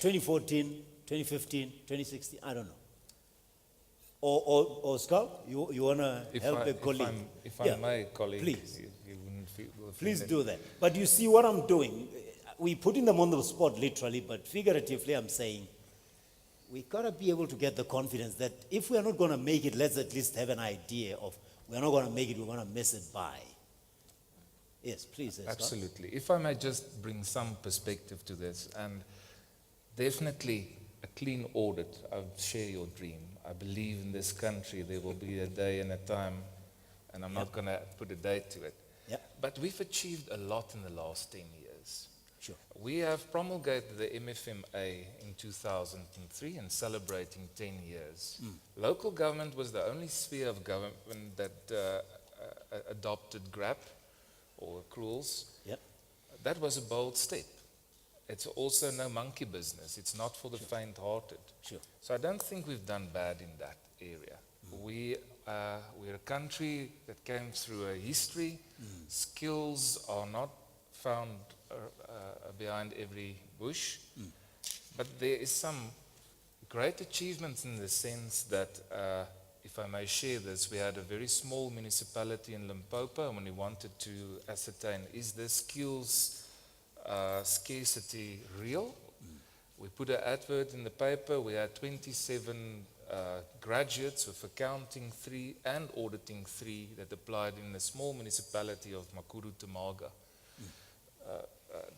2014, 2015, 2016, I don't know. Or Scout, you want to help a colleague? If I may, colleague, please. you wouldn't feel Please offended. do that. But you see what I'm doing, we putting them on the spot literally, but figuratively I'm saying, we gotta be able to get the confidence that if we are not gonna make it, let's at least have an idea of, we're not gonna make it, we're gonna miss it by. Yes, please. Scott. Absolutely. If I may just bring some perspective to this, and definitely a clean audit, I share your dream. I believe in this country there will be a day and a time, and I'm not going to put a date to it. Yep. But we've achieved a lot in the last 10 years. Sure. We have promulgated the MFMA in 2003 and celebrating 10 years. Local government was the only sphere of government that adopted GRAP or accruals. Yep. That was a bold step. It's also no monkey business. It's not for the faint-hearted. Sure. So I don't think we've done bad in that area. We're a country that came through a history. Skills are not found behind every bush. But there is some great achievements in the sense that, if I may share this, we had a very small municipality in Limpopo, and when we wanted to ascertain, is the skills scarcity real? We put an advert in the paper. We had 27 graduates with accounting 3 and auditing 3 that applied in the small municipality of Makuru Tamaga.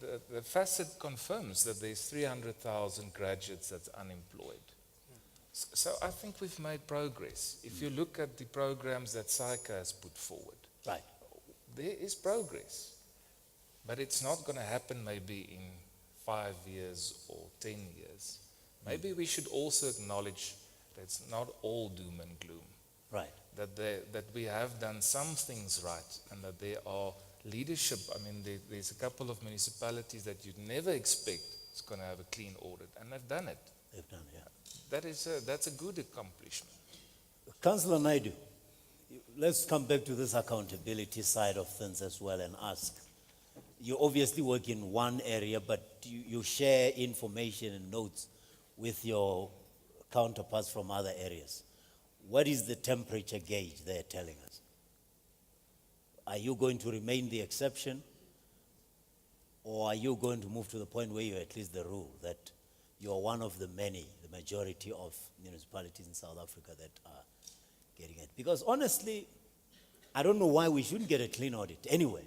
The facet confirms that there's 300,000 graduates that's unemployed. So I think we've made progress. If you look at the programs that SAICA has put forward, Right. there is progress. But it's not going to happen maybe in 5 years or 10 years. Maybe we should also acknowledge that it's not all doom and gloom. Right. That we have done some things right, and that there are leadership. I mean, there's a couple of municipalities that you'd never expect is going to have a clean audit, and they've done it. They've done, yeah. That's a good accomplishment. Councillor Naidu, let's come back to this accountability side of things as well and ask. You obviously work in one area, but you share information and notes with your counterparts from other areas. What is the temperature gauge they're telling us? Are you going to remain the exception? Or are you going to move to the point where you're at least the rule, that you're one of the many, the majority of municipalities in South Africa that are getting it? Because honestly, I don't know why we shouldn't get a clean audit anyway.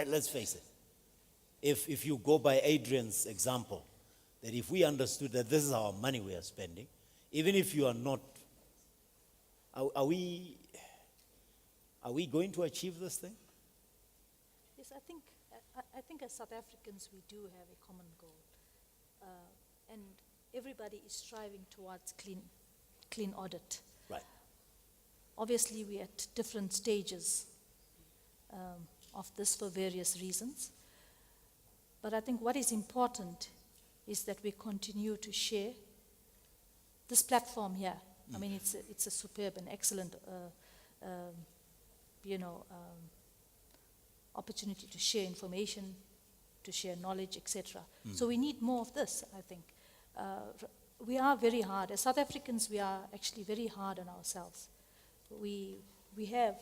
Let's face it. If you go by Adrian's example, that if we understood that this is our money we are spending, even if you are not, are we going to achieve this thing? Yes, I think as South Africans we do have a common goal, and everybody is striving towards clean audit. Right. Obviously, we're at different stages of this for various reasons. But I think what is important is that we continue to share this platform here. I mean, it's a superb and excellent, opportunity to share information, to share knowledge, etc. So we need more of this, I think. We are very hard. As South Africans, we are actually very hard on ourselves. We have,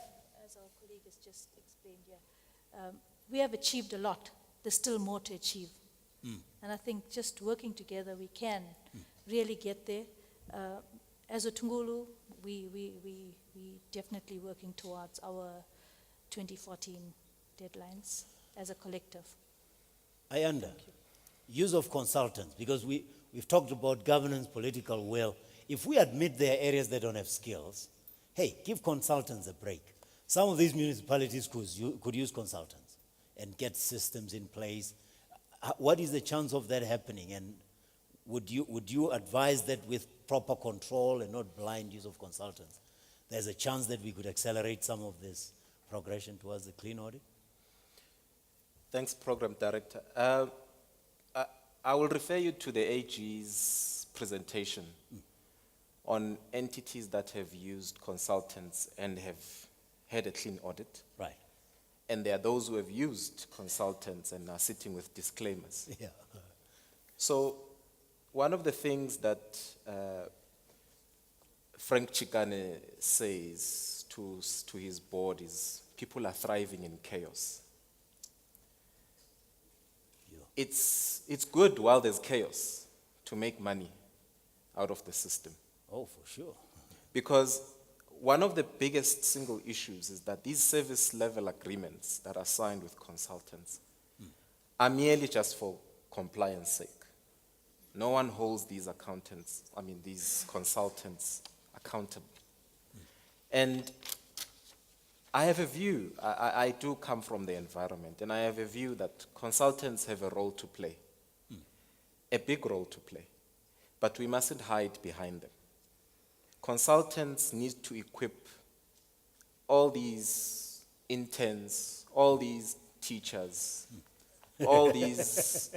as our colleague has just explained here, we have achieved a lot. There's still more to achieve. And I think just working together, we can really get there. As a Tungulu, we definitely working towards our 2014 deadlines as a collective. Use of consultants, because we've talked about governance, political will. If we admit there are areas that don't have skills, hey, give consultants a break. Some of these municipalities could use consultants and get systems in place. What is the chance of that happening? And would you advise that with proper control and not blind use of consultants, there's a chance that we could accelerate some of this progression towards the clean audit? Thanks, Program Director. I will refer you to the AG's presentation on entities that have used consultants and have had a clean audit. Right. And there are those who have used consultants and are sitting with disclaimers. Yeah. So one of the things that Frank Chikane says to his board is people are thriving in chaos. It's good while there's chaos to make money out of the system. Oh, for sure. Because one of the biggest single issues is that these service level agreements that are signed with consultants are merely just for compliance sake. No one holds these these consultants accountable. And I have a view, I do come from the environment, and I have a view that consultants have a role to play, a big role to play, but we mustn't hide behind them. Consultants need to equip all these interns, all these teachers, all these,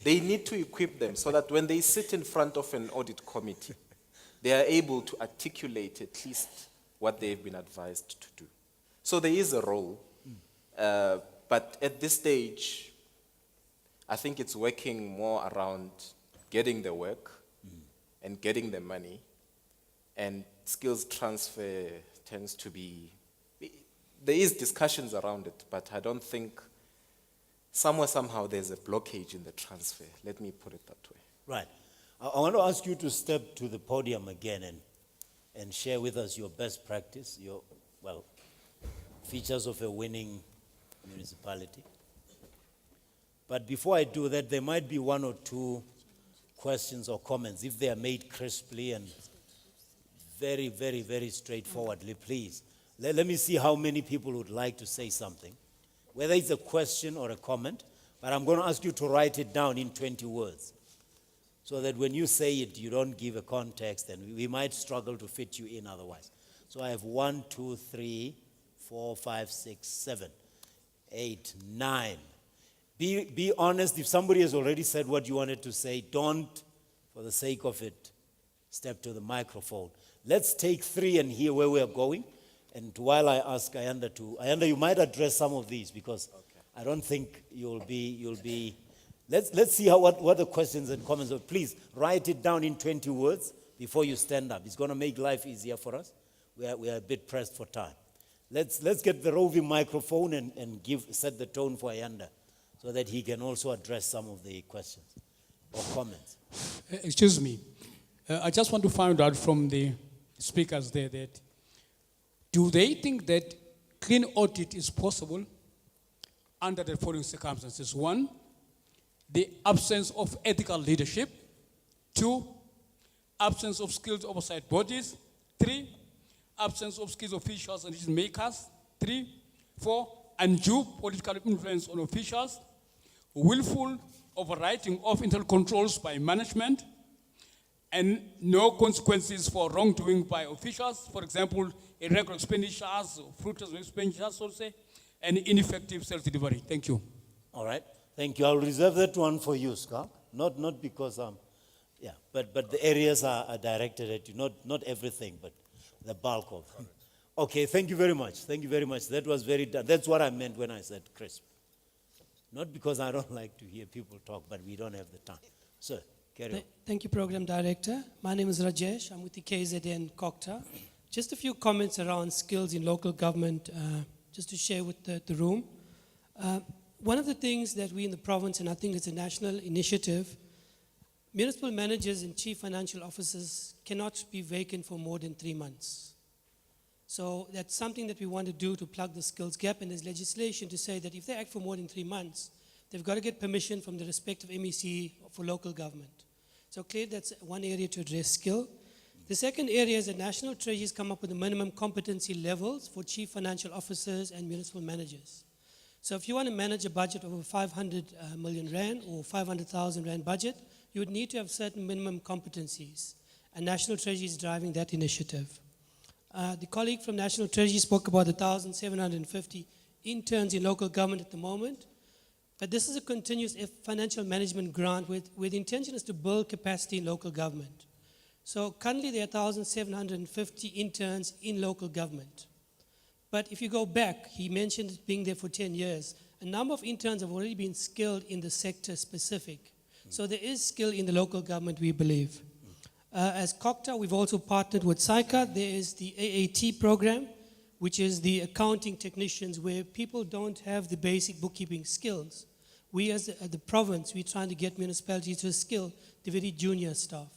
they need to equip them so that when they sit in front of an audit committee, they are able to articulate at least what they've been advised to do. So there is a role, but at this stage, I think it's working more around getting the work and getting the money, and skills transfer tends to be, there is discussions around it, but I don't think somehow there's a blockage in the transfer. Let me put it that way. Right. I want to ask you to step to the podium again and share with us your best practice, your, features of a winning municipality. But before I do that, there might be one or two questions or comments. If they are made crisply and very, very, very straightforwardly, please. Let me see how many people would like to say something, whether it's a question or a comment, but I'm going to ask you to write it down in 20 words, so that when you say it, you don't give a context, and we might struggle to fit you in otherwise. So I have 1, 2, 3, 4, 5, 6, 7, 8, 9. Be honest. If somebody has already said what you wanted to say, don't, for the sake of it, step to the microphone. Let's take 3 and hear where we are going. And while I ask Ayanda you might address some of these, because I don't think you'll be. Let's see what the questions and comments are. Please write it down in 20 words before you stand up. It's going to make life easier for us. We are a bit pressed for time. Let's get the roving microphone and set the tone for Ayanda, so that he can also address some of the questions or comments. Excuse me. I just want to find out from the speakers there that do they think that clean audit is possible under the following circumstances? 1, the absence of ethical leadership. 2, absence of skilled oversight bodies. 3, absence of skilled officials and decision makers. 3, 4, undue political influence on officials. Willful overriding of internal controls by management, and no consequences for wrongdoing by officials, for example, irregular expenditures, fruitless expenditures, so to say, and ineffective self-delivery. Thank you. All right. Thank you. I'll reserve that one for you, Skalk. Not because but the areas are directed at you. Not everything, but the bulk of them. Okay, thank you very much. Thank you very much. That was very done. That's what I meant when I said crisp. Not because I don't like to hear people talk, but we don't have the time. Sir, carry on. Thank you, Program Director. My name is Rajesh. I'm with the KZN COCTA. Just a few comments around skills in local government, just to share with the room. One of the things that we in the province, and I think it's a national initiative, municipal managers and chief financial officers cannot be vacant for more than 3 months. So that's something that we want to do to plug the skills gap, and there's legislation to say that if they act for more than 3 months, they've got to get permission from the respective MEC for local government. So clearly that's one area to address skill. The second area is that national treasuries come up with the minimum competency levels for chief financial officers and municipal managers. So if you want to manage a budget of 500 million rand or 500,000 rand budget, you would need to have certain minimum competencies, and National Treasury is driving that initiative. The colleague from National Treasury spoke about 1,750 interns in local government at the moment, but this is a continuous financial management grant where the intention is to build capacity in local government. So currently there are 1,750 interns in local government. But if you go back, he mentioned being there for 10 years. a number of interns have already been skilled in the sector specific. So there is skill in the local government, we believe. As COCTA, we've also partnered with SICA. There is the AAT program, which is the accounting technicians, where people don't have the basic bookkeeping skills. We as the province, we're trying to get municipalities to skill the very junior staff.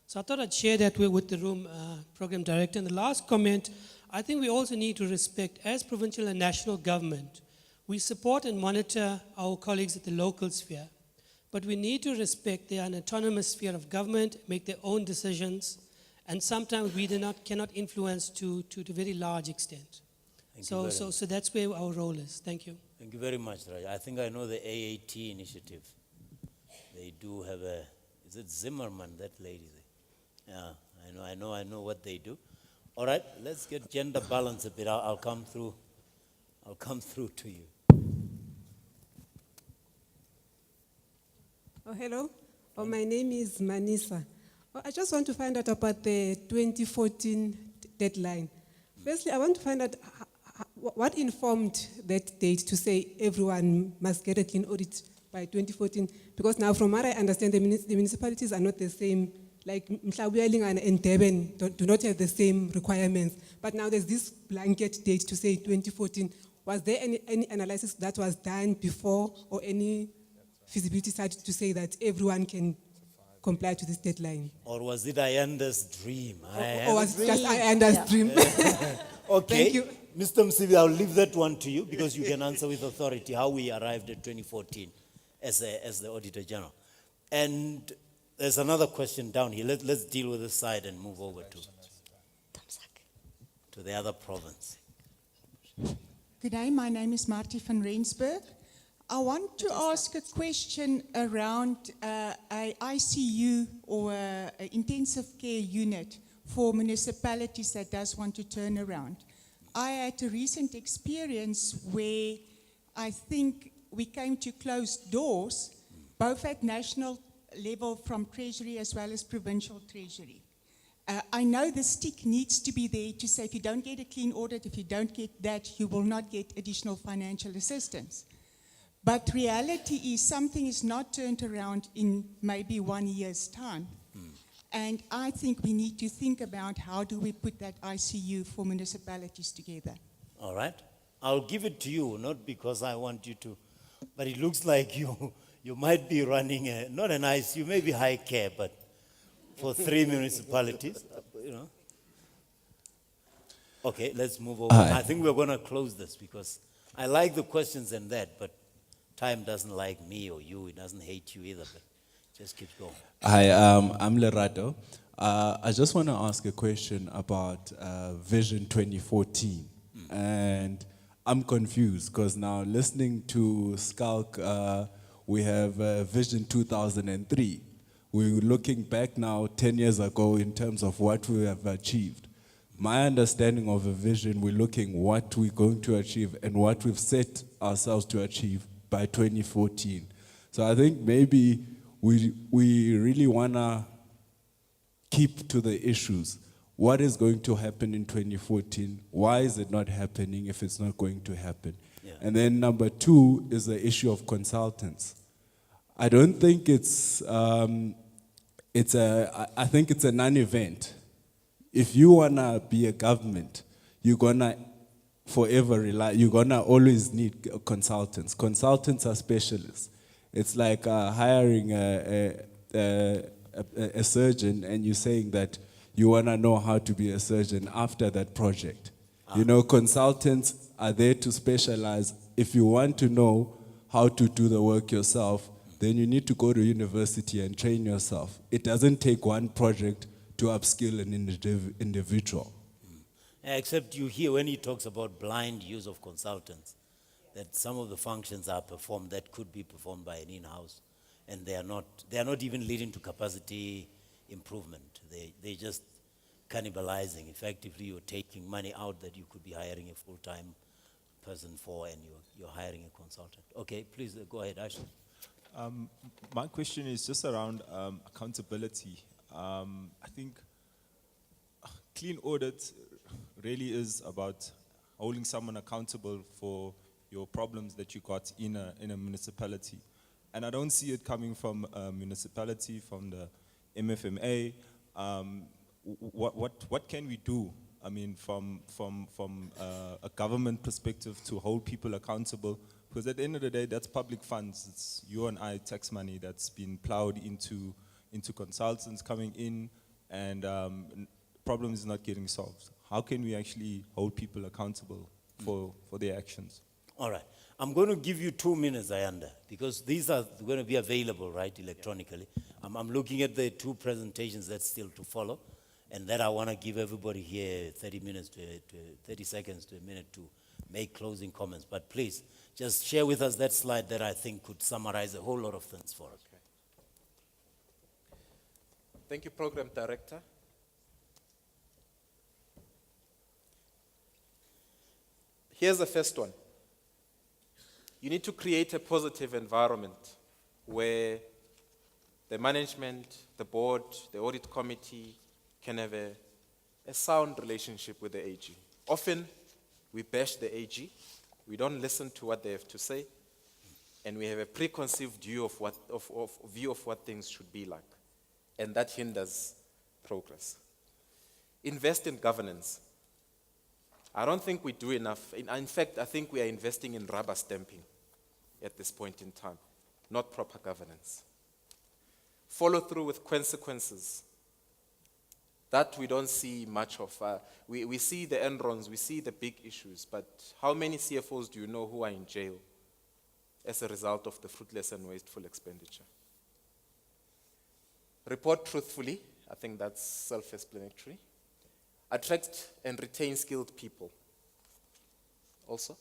So I thought I'd share that with the room, program director. And the last comment, I think we also need to respect, as provincial and national government, we support and monitor our colleagues at the local sphere. But we need to respect they are an autonomous sphere of government, make their own decisions, and sometimes we cannot influence to a very large extent. So that's where our role is. Thank you. Thank you very much, Raj. I think I know the AAT initiative. They do have a, is it Zimmerman, that lady? Yeah, I know what they do. All right, let's get gender balance a bit. I'll come through to you. Oh, hello. Oh, my name is Manisa. Oh, I just want to find out about the 2014 deadline. Firstly, I want to find out what informed that date to say everyone must get a clean audit by 2014? Because now, from what I understand, the municipalities are not the same. Like Mhlawuyaling and Durban do not have the same requirements. But now there's this blanket date to say 2014. Was there any analysis that was done before, or any feasibility study to say that everyone can comply to this deadline? Or was it Ayanda's dream? Or was it just Ayanda's dream? Okay. Thank you. Mr. Msibi, I'll leave that one to you because you can answer with authority how we arrived at 2014 as the Auditor General. And there's another question down here. Let's deal with this side and move over to the other province. Good day, my name is Marty van Rensburg. I want to ask a question around a ICU or a intensive care unit for municipalities that does want to turn around. I had a recent experience where I think we came to closed doors, both at national level from Treasury as well as provincial Treasury. I know the stick needs to be there to say if you don't get a clean audit, if you don't get that, you will not get additional financial assistance. But reality is something is not turned around in maybe 1 year's time. And I think we need to think about how do we put that ICU for municipalities together. All right. I'll give it to you, not because I want you to, but it looks like you might be running not an ICU, maybe high care, but for 3 municipalities, you know. Okay, let's move over. I think we're going to close this because I like the questions and that, but time doesn't like me or you. It doesn't hate you either, but just keep going. Hi, I'm Lerato. I just want to ask a question about Vision 2014. And I'm confused because now listening to Skalk, we have Vision 2003. We're looking back now 10 years ago in terms of what we have achieved. My understanding of a vision, we're looking what we're going to achieve and what we've set ourselves to achieve by 2014. So I think maybe we really want to keep to the issues. What is going to happen in 2014? Why is it not happening if it's not going to happen? Yeah. And then number 2 is the issue of consultants. I don't think I think it's a non-event. If you want to be a government, you're going to forever you're going to always need consultants. Consultants are specialists. It's like hiring a surgeon and you're saying that you want to know how to be a surgeon after that project. You know, consultants are there to specialize. If you want to know how to do the work yourself, then you need to go to university and train yourself. It doesn't take one project to upskill an individual. Except you hear when he talks about blind use of consultants, that some of the functions are performed that could be performed by an in-house, and they are not even leading to capacity improvement. They're just cannibalizing. Effectively, you're taking money out that you could be hiring a full-time person for, and you're hiring a consultant. Okay, please go ahead, Ashley. My question is just around accountability. I think clean audit really is about holding someone accountable for your problems that you got in a municipality. And I don't see it coming from a municipality, from the MFMA. What can we do? I mean, from a government perspective to hold people accountable, because at the end of the day, that's public funds. It's you and I tax money that's been plowed into consultants coming in, and problem is not getting solved. How can we actually hold people accountable for their actions? All right. I'm going to give you 2 minutes, Ayanda, because these are going to be available, right, electronically. I'm looking at the 2 presentations that's still to follow, and then I want to give everybody here 30 minutes to 30 seconds to a minute to make closing comments. But please, just share with us that slide that I think could summarize a whole lot of things for us. Okay. Thank you, Program Director. Here's the first one. You need to create a positive environment where the management, the board, the audit committee can have a sound relationship with the AG. Often, we bash the AG, we don't listen to what they have to say, and we have a preconceived view of what things should be like, and that hinders progress. Invest in governance. I don't think we do enough. In fact, I think we are investing in rubber stamping at this point in time, not proper governance. Follow through with consequences. That we don't see much of. We see the enrons, we see the big issues, but how many CFOs do you know who are in jail as a result of the fruitless and wasteful expenditure? Report truthfully. I think that's self-explanatory. Attract and retain skilled people. Also,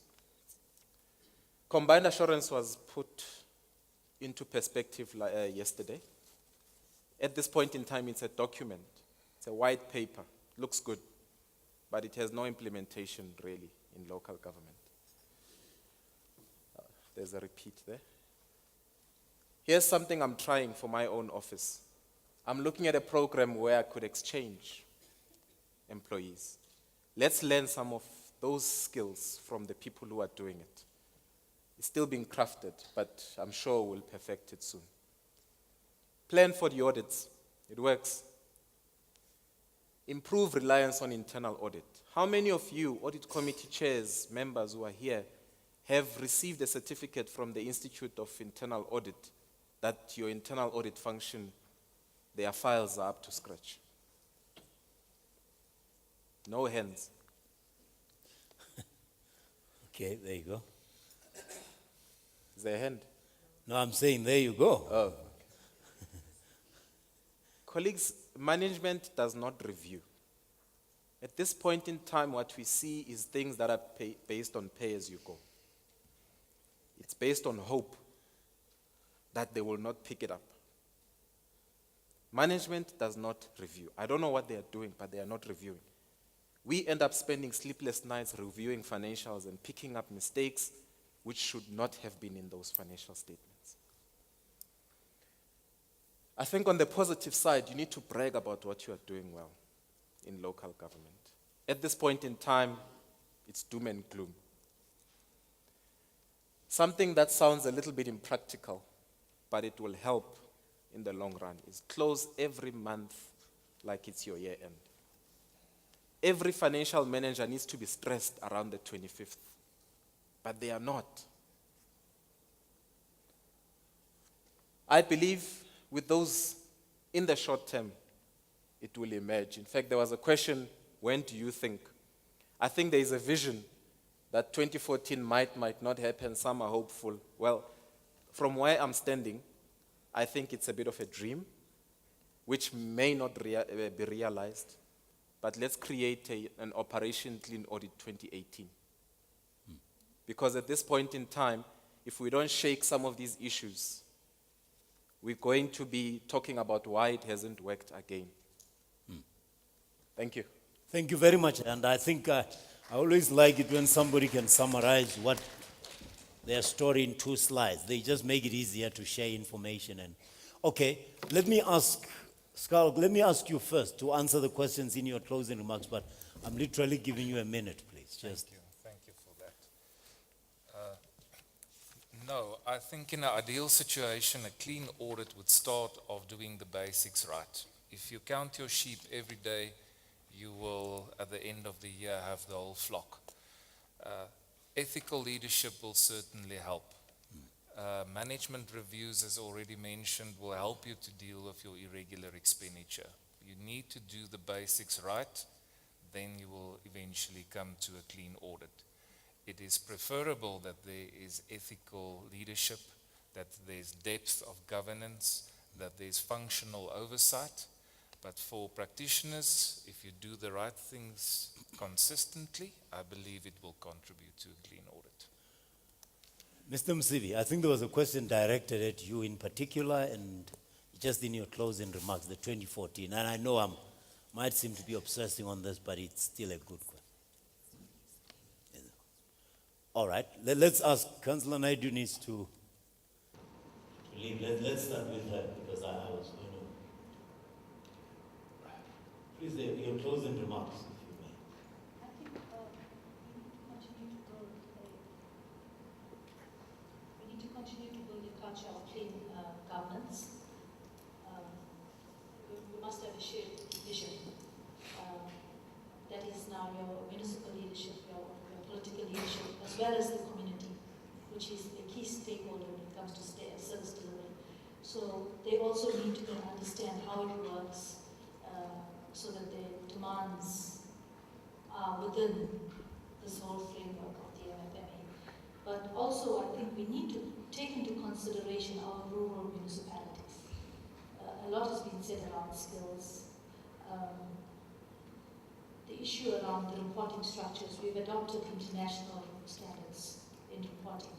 combined assurance was put into perspective yesterday. At this point in time, it's a document. It's a white paper. Looks good, but it has no implementation really in local government. There's a repeat there. Here's something I'm trying for my own office. I'm looking at a program where I could exchange employees. Let's learn some of those skills from the people who are doing it. It's still being crafted, but I'm sure we'll perfect it soon. Plan for the audits. It works. Improve reliance on internal audit. How many of you, audit committee chairs, members who are here, have received a certificate from the Institute of Internal Audit that your internal audit function, their files are up to scratch? No hands. Okay, there you go. Is there a hand? No, I'm saying there you go. Oh. Colleagues, management does not review. At this point in time, what we see is things that are based on pay as you go. It's based on hope that they will not pick it up. Management does not review. I don't know what they are doing, but they are not reviewing. We end up spending sleepless nights reviewing financials and picking up mistakes which should not have been in those financial statements. I think on the positive side, you need to brag about what you are doing well in local government. At this point in time, it's doom and gloom. Something that sounds a little bit impractical, but it will help in the long run, is close every month like it's your year end. Every financial manager needs to be stressed around the 25th, but they are not. I believe with those in the short term, it will emerge. In fact, there was a question, when do you think? I think there is a vision that 2014 might not happen. Some are hopeful. Well, from where I'm standing, I think it's a bit of a dream, which may not be realized. But let's create an Operation Clean Audit 2018. Because at this point in time, if we don't shake some of these issues, we're going to be talking about why it hasn't worked again. Thank you. Thank you very much. And I think I always like it when somebody can summarize what their story in 2 slides. They just make it easier to share information. And okay, let me ask, Skalk, let me ask you first to answer the questions in your closing remarks, but I'm literally giving you a minute, please. Just. Thank you for that. No, I think in an ideal situation, a clean audit would start off doing the basics right. If you count your sheep every day, you will, at the end of the year, have the whole flock. Ethical leadership will certainly help. Management reviews, as already mentioned, will help you to deal with your irregular expenditure. You need to do the basics right, then you will eventually come to a clean audit. It is preferable that there is ethical leadership, that there's depth of governance, that there's functional oversight. But for practitioners, if you do the right things consistently, I believe it will contribute to a clean audit. Mr. Msivi, I think there was a question directed at you in particular, and just in your closing remarks, the 2014, and I know I might seem to be obsessing on this, but it's still a good question. All right, let's ask, Councillor Naidu needs to leave. Let's start with her, because I was going to. Please, your closing remarks, if you may. I think we need to continue to build a culture of clean governance. We must have a shared vision. That is now your municipal leadership, your political leadership, as well as the community, which is a key stakeholder when it comes to service delivery. So they also need to understand how it works, so that the demands are within this whole framework of the MFMA. But also, I think we need to take into consideration our rural municipalities. A lot has been said around skills. The issue around the reporting structures, we've adopted international standards in reporting.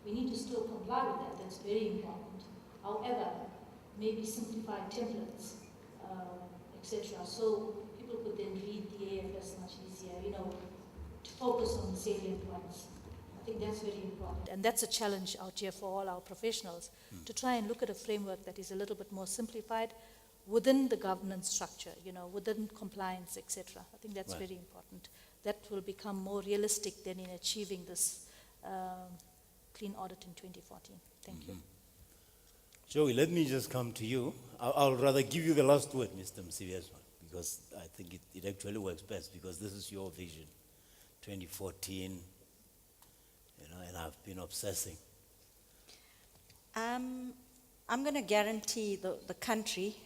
We need to still comply with that, that's very important. However, maybe simplify templates, etc. So people could then read the AFS much easier, to focus on the salient points. I think that's very important. And that's a challenge out here for all our professionals, to try and look at a framework that is a little bit more simplified within the governance structure, within compliance, etc. I think that's very important. That will become more realistic than in achieving this clean audit in 2014. Thank you. Joey, let me just come to you. I'll rather give you the last word, Mr. Msivi, because I think it actually works best, because this is your vision, 2014, and I've been obsessing. I'm going to guarantee the country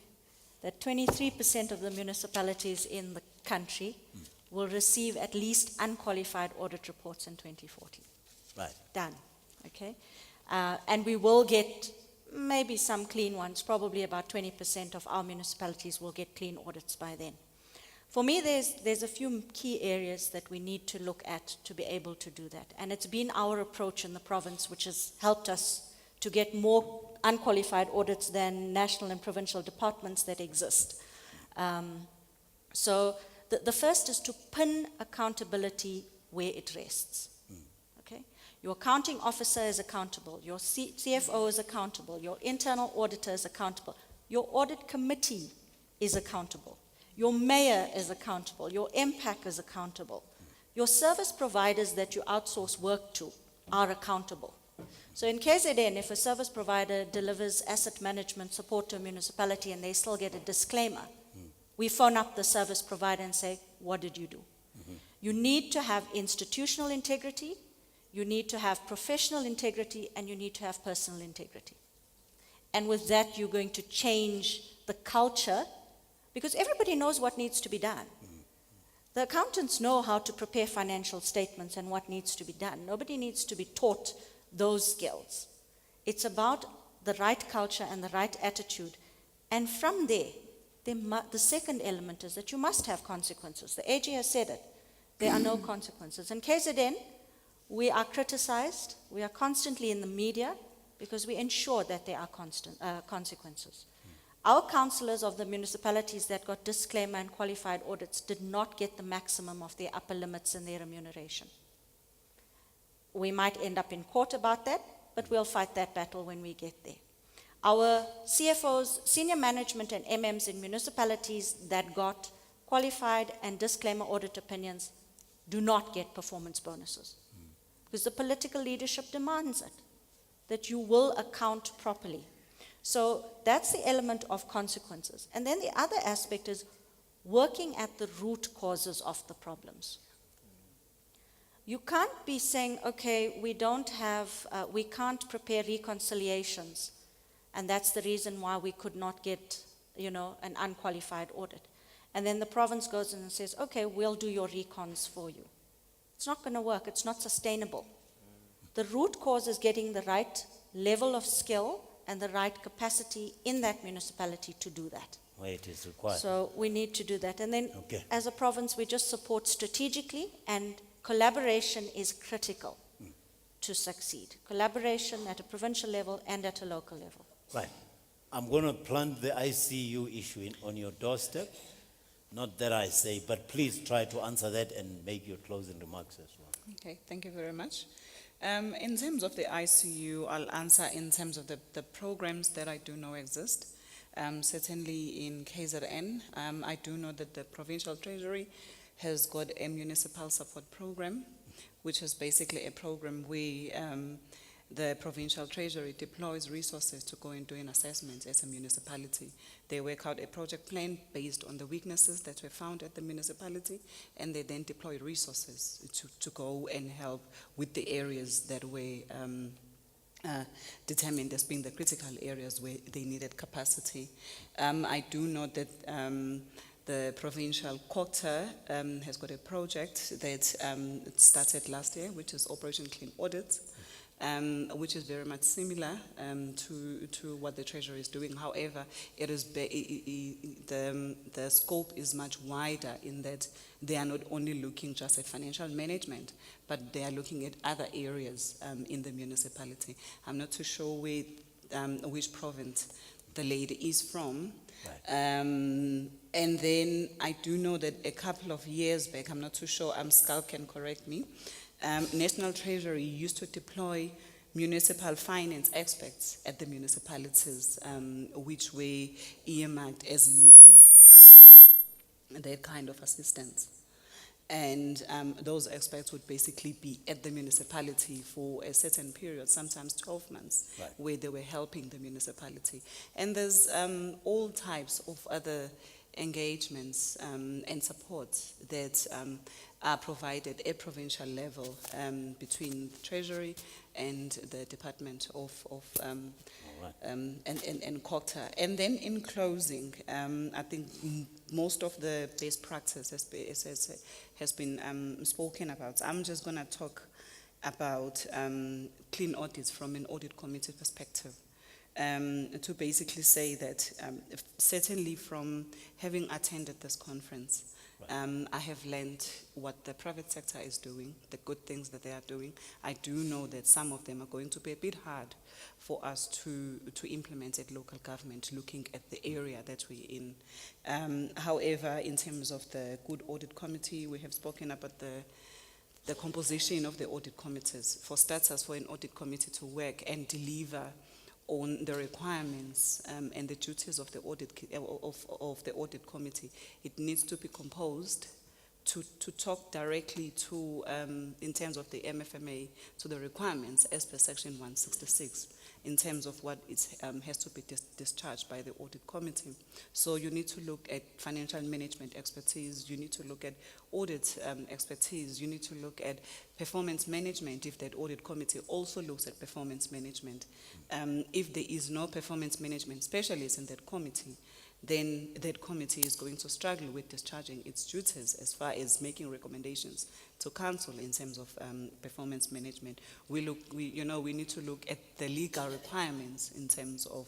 that 23% of the municipalities in the country will receive at least unqualified audit reports in 2014. Right. Done. Okay? And we will get maybe some clean ones. Probably about 20% of our municipalities will get clean audits by then. For me, there's a few key areas that we need to look at to be able to do that. And it's been our approach in the province which has helped us to get more unqualified audits than national and provincial departments that exist. So the first is to pin accountability where it rests. Okay? Your accounting officer is accountable, your CFO is accountable, your internal auditor is accountable, your audit committee is accountable, your mayor is accountable, your MPAC is accountable, your service providers that you outsource work to are accountable. So in KZN, if a service provider delivers asset management support to a municipality and they still get a disclaimer, we phone up the service provider and say, what did you do? You need to have institutional integrity, you need to have professional integrity, and you need to have personal integrity. And with that, you're going to change the culture, because everybody knows what needs to be done. The accountants know how to prepare financial statements and what needs to be done. Nobody needs to be taught those skills. It's about the right culture and the right attitude. And from there, the second element is that you must have consequences. The AG has said it. There are no consequences. In KZN, we are criticized. We are constantly in the media because we ensure that there are consequences. Our councillors of the municipalities that got disclaimer and qualified audits did not get the maximum of their upper limits in their remuneration. We might end up in court about that, but we'll fight that battle when we get there. Our CFOs, senior management and MMs in municipalities that got qualified and disclaimer audit opinions do not get performance bonuses because the political leadership demands it. that you will account properly. So that's the element of consequences. And then the other aspect is working at the root causes of the problems. You can't be saying, okay, we can't prepare reconciliations, and that's the reason why we could not get, an unqualified audit. And then the province goes in and says, okay, we'll do your recons for you. It's not going to work. It's not sustainable. The root cause is getting the right level of skill and the right capacity in that municipality to do that. Where it is required. So we need to do that. And then Okay. as a province, we just support strategically, and collaboration is critical to succeed. Collaboration at a provincial level and at a local level. Right. I'm going to plant the ICU issue on your doorstep. Not that I say, but please try to answer that and make your closing remarks as well. Okay, thank you very much. In terms of the ICU, I'll answer in terms of the programs that I do know exist. Certainly in KZN, I do know that the Provincial Treasury has got a municipal support program, which is basically a program where the Provincial Treasury deploys resources to go and do an assessment as a municipality. They work out a project plan based on the weaknesses that were found at the municipality, and they then deploy resources to go and help with the areas that were determined as being the critical areas where they needed capacity. I do know that the provincial quarter has got a project that started last year, which is Operation Clean Audit, which is very much similar to what the Treasury is doing. However, it is the scope is much wider in that they are not only looking just at financial management, but they are looking at other areas in the municipality. I'm not too sure which province the lady is from. Right. And then I do know that a couple of years back, I'm not too sure, Skal can correct me, National Treasury used to deploy municipal finance experts at the municipalities, which were earmarked as needing that kind of assistance. And those experts would basically be at the municipality for a certain period, sometimes 12 months, Right. where they were helping the municipality. And there's all types of other engagements and supports that are provided at provincial level between the Treasury and the Department of and COCTA. And then in closing, I think most of the best practice has been spoken about. I'm just going to talk about clean audits from an audit committee perspective. To basically say that certainly from having attended this conference, I have learned what the private sector is doing, the good things that they are doing. I do know that some of them are going to be a bit hard for us to implement at local government, looking at the area that we're in. However, in terms of the good audit committee, we have spoken about the composition of the audit committees. For starters, for an audit committee to work and deliver on the requirements and the duties of the audit of the audit committee, it needs to be composed to talk directly to, in terms of the MFMA, to the requirements as per Section 166, in terms of what has to be discharged by the audit committee. So you need to look at financial management expertise, you need to look at audit expertise, you need to look at performance management if that audit committee also looks at performance management. If there is no performance management specialist in that committee, then that committee is going to struggle with discharging its duties as far as making recommendations to council in terms of performance management. We need to look at the legal requirements in terms of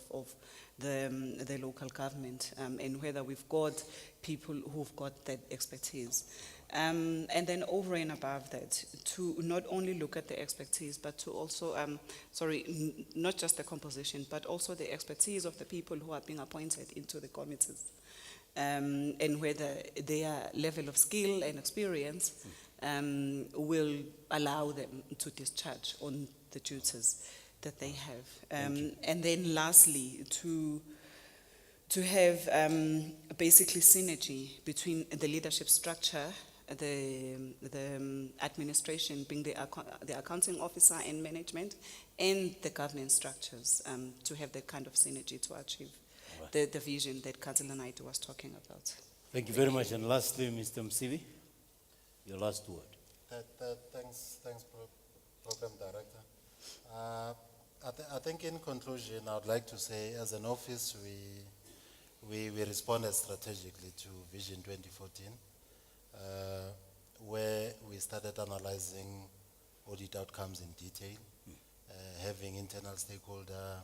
the local government and whether we've got people who've got that expertise. And then over and above that, to not only look at the expertise, but to also, not just the composition, but also the expertise of the people who are being appointed into the committees, and whether their level of skill and experience will allow them to discharge on the duties that they have. And then lastly, to have basically synergy between the leadership structure the administration, being the accounting officer and management, and the governance structures to have that kind of synergy to achieve the vision that Councillor Naidu was talking about. Thank you very much. And lastly, Mr. Msivi, your last word. Thanks, Program Director. I think in conclusion, I would like to say, as an office, we responded strategically to Vision 2014, where we started analyzing audit outcomes in detail, having internal stakeholder,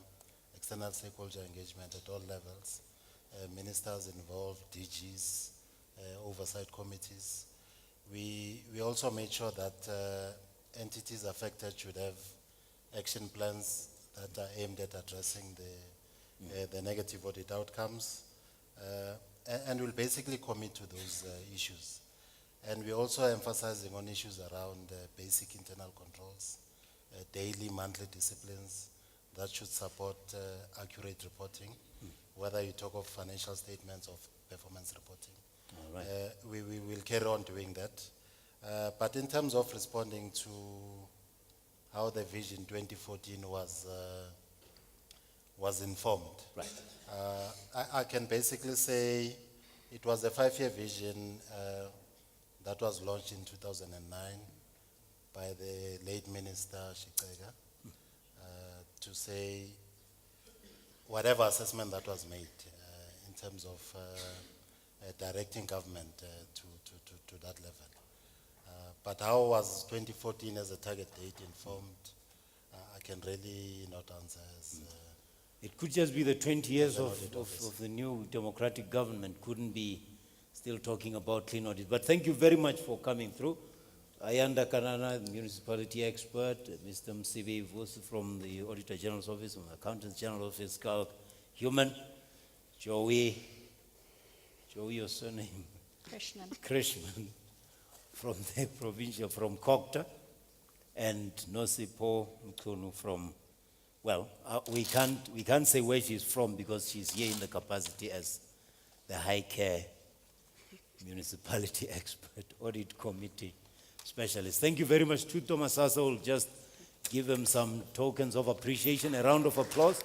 external stakeholder engagement at all levels, ministers involved, DGs, oversight committees. We also made sure that entities affected should have action plans that are aimed at addressing the negative audit outcomes, and will basically commit to those issues. And we're also emphasizing on issues around basic internal controls, daily, monthly disciplines that should support accurate reporting, whether you talk of financial statements or performance reporting. All right. We will carry on doing that. But in terms of responding to how the Vision 2014 was informed, Right. I can basically say it was a 5-year vision that was launched in 2009 by the late Minister Shikega to say whatever assessment that was made in terms of directing government to that level. But how was 2014 as a target date informed? I can really not answer as... It could just be the 20 years of the new democratic government couldn't be still talking about clean audit. But thank you very much for coming through. Ayanda Kanana, the municipality expert, Mr. Msivi Vusi from the Auditor General's Office, from the Accountants General Office, Carl Human, Joey, your surname? Krishnan, from the provincial, from Kokta, and Nosipo Mkunu from, well, we can't say where she's from because she's here in the capacity as the High Care Municipality Expert Audit Committee Specialist. Thank you very much to Thomas Sasa. We'll just give them some tokens of appreciation, a round of applause.